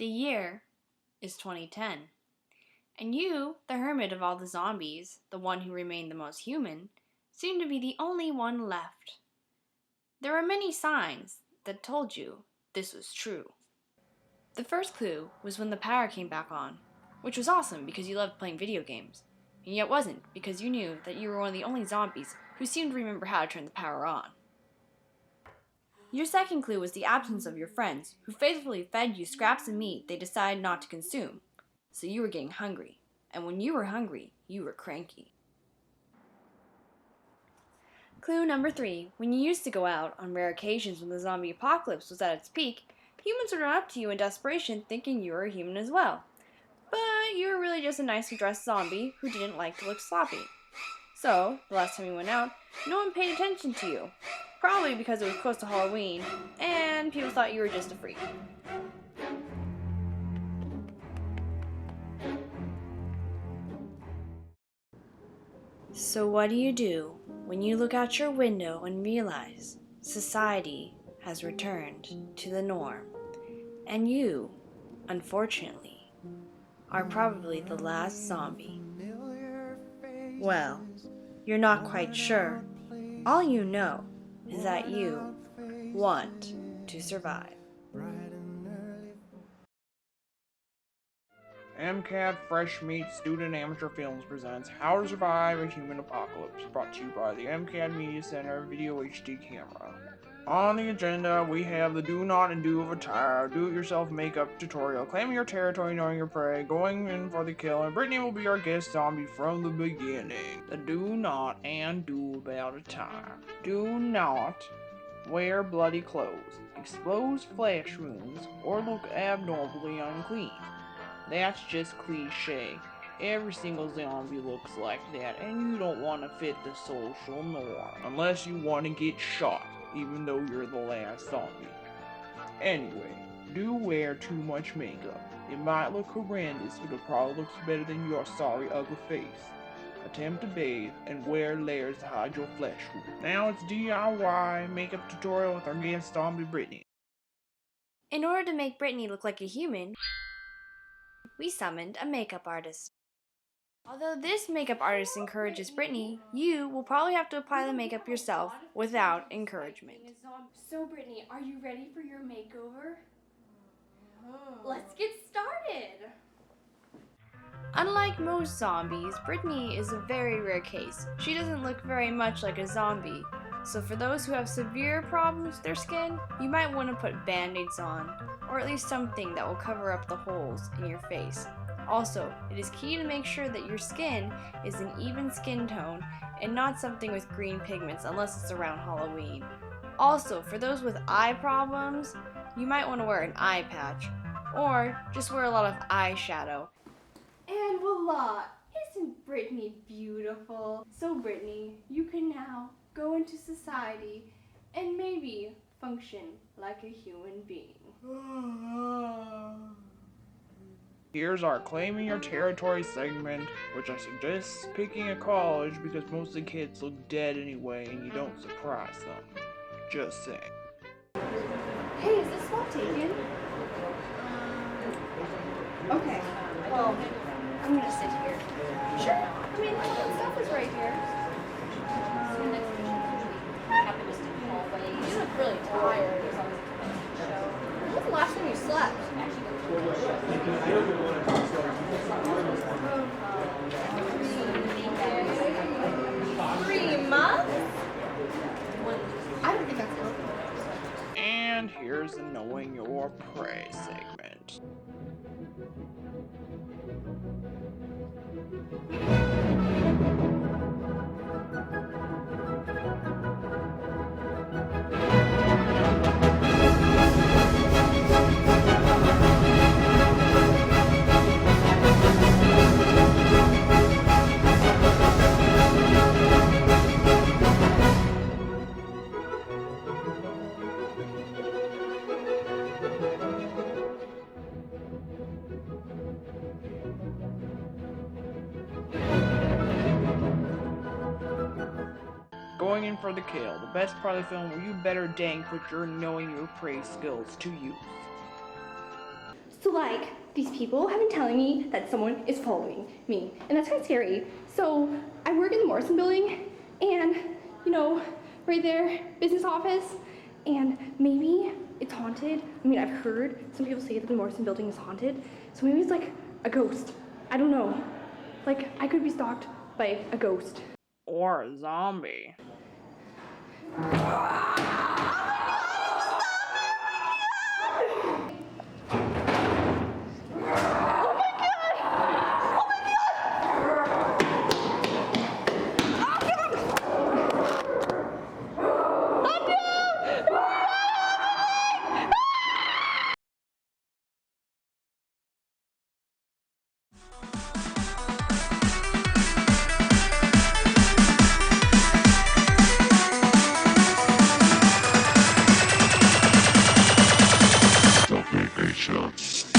The year is 2010, and you, the hermit of all the zombies, the one who remained the most human, seem to be the only one left. There were many signs that told you this was true. The first clue was when the power came back on, which was awesome because you loved playing video games, and yet wasn't because you knew that you were one of the only zombies who seemed to remember how to turn the power on. Your second clue was the absence of your friends, who faithfully fed you scraps of meat they decided not to consume. So you were getting hungry, and when you were hungry, you were cranky. Clue number 3. When you used to go out, on rare occasions when the zombie apocalypse was at its peak, humans would run up to you in desperation thinking you were a human as well. But you were really just a nicely dressed zombie who didn't like to look sloppy. So, the last time you went out, no one paid attention to you. Probably because it was close to Halloween, and people thought you were just a freak. So what do when you look out your window and realize society has returned to the norm, and you, unfortunately, are probably the last zombie? Well, you're not quite sure. All you know is that you want to survive. MCAD Fresh Meat Student Amateur Films presents How to Survive a Human Apocalypse, brought to you by the MCAD Media Center Video HD Camera. On the agenda, we have the do not and do of attire, do-it-yourself makeup tutorial, claiming your territory, knowing your prey, going in for the kill, and Brittany will be our guest zombie from the beginning. The do not and do about attire. Do not wear bloody clothes, expose flesh wounds, or look abnormally unclean. That's just cliche. Every single zombie looks like that, and you don't want to fit the social norm. Unless you want to get shot, even though you're the last zombie. Anyway, do wear too much makeup. It might look horrendous, but it probably looks better than your sorry, ugly face. Attempt to bathe and wear layers to hide your flesh wound. Now it's DIY makeup tutorial with our guest zombie Brittany. In order to make Brittany look like a human, we summoned a makeup artist. Although this makeup artist encourages Brittany, you will probably have to apply the makeup yourself without encouragement. So Brittany, are you ready for your makeover? Let's get started! Unlike most zombies, Brittany is a very rare case. She doesn't look very much like a zombie. So for those who have severe problems with their skin, you might want to put band-aids on, or at least something that will cover up the holes in your face. Also, it is key to make sure that your skin is an even skin tone and not something with green pigments unless it's around Halloween. Also, for those with eye problems, you might want to wear an eye patch, or just wear a lot of eyeshadow. And voila! Isn't Brittany beautiful? So Brittany, you can now go into society and maybe function like a human being. Here's our Claiming Your Territory segment, which I suggest picking a college because most of the kids look dead anyway and you don't surprise them. Just saying. Hey, is this spot taken? Okay, well, I'm gonna sit here. Sure. I mean, all the stuff is right here. You look really tired. When was the last time you slept? 3 months? I don't think that's healthy. And here's the Knowing Your Prey segment. Going in for the kill, the best part of the film where you better dang put your knowing your prey skills to use. So like, these people have been telling me that someone is following me, and that's kind of scary. So I work in the Morrison building, and you know, right there, business office, and maybe it's haunted. I mean, I've heard some people say that the Morrison building is haunted, so maybe it's like a ghost. I don't know. Like, I could be stalked by a ghost. Or a zombie. Dominations.